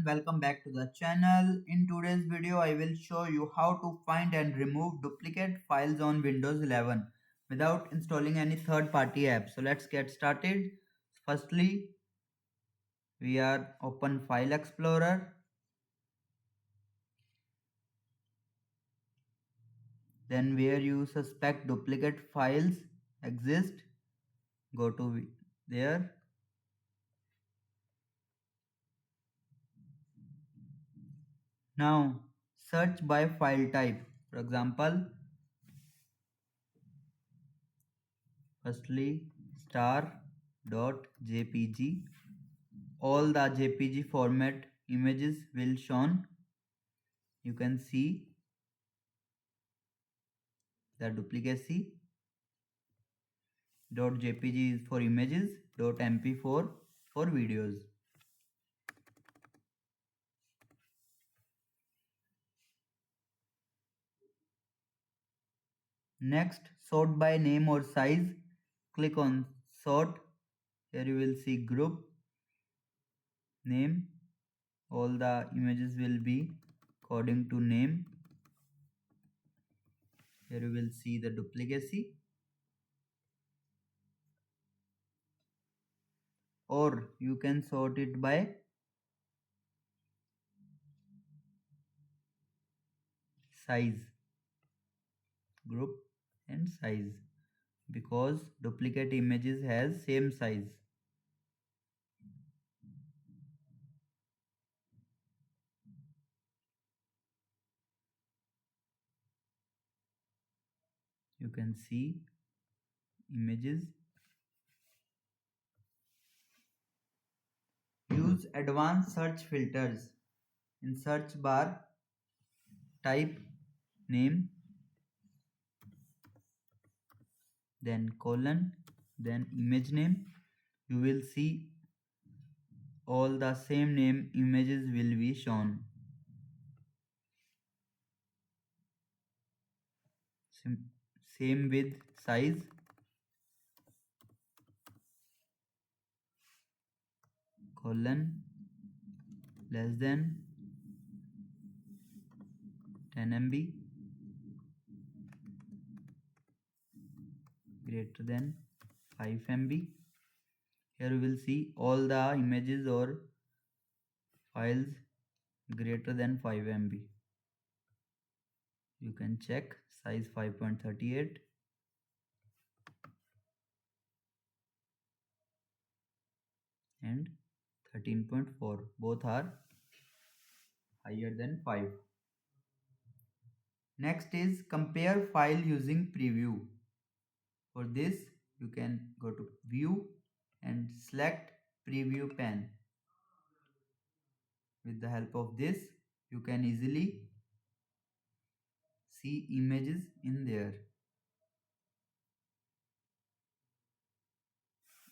everyone, welcome back to the channel. In today's video I will show you how to find and remove duplicate files on Windows 11 without installing any third-party app. So let's get started. Firstly, we are open File Explorer. Then where you suspect duplicate files exist, go to there. Now search by file type. For example, firstly star.jpg. All the JPG format images will shown. You can see the duplicacy. .jpg is for images, .mp4 for videos. Next, sort by name or size. Click on sort. Here you will see group name. All the images will be according to name. Here you will see the duplicacy. Or you can sort it by size, group and size, because duplicate images has same size. You can see images. Use advanced search filters. In search bar, type name, then colon, then image name. You will see all the same name images will be shown. Same with size. Colon less than 10 MB, greater than 5 MB. Here you will see all the images or files greater than 5 MB. You can check size 5.38 and 13.4. Both are higher than 5. Next is compare file using preview. For this you can go to view and select preview pane. With the help of this you can easily see images in there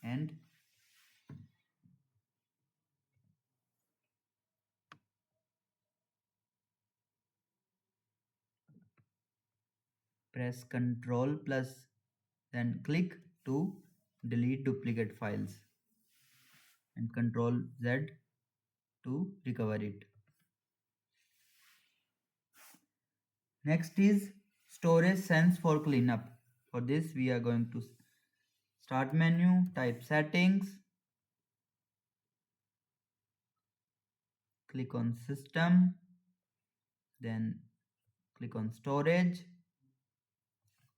and press Ctrl plus then click to delete duplicate files and Ctrl Z to recover it. Next is storage sense for cleanup. For this we are going to start menu, type settings, click on system, then click on storage,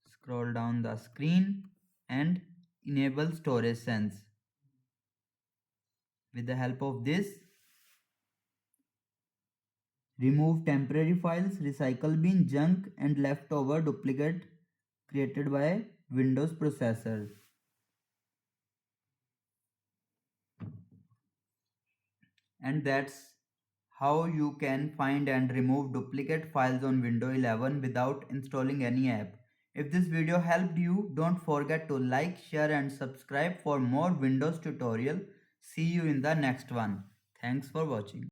scroll down the screen and enable storage sense. With the help of this, remove temporary files, recycle bin, junk and leftover duplicate created by Windows processor. And that's how you can find and remove duplicate files on Windows 11 without installing any app. If this video helped you, don't forget to like, share and subscribe for more Windows tutorial. See you in the next one. Thanks for watching.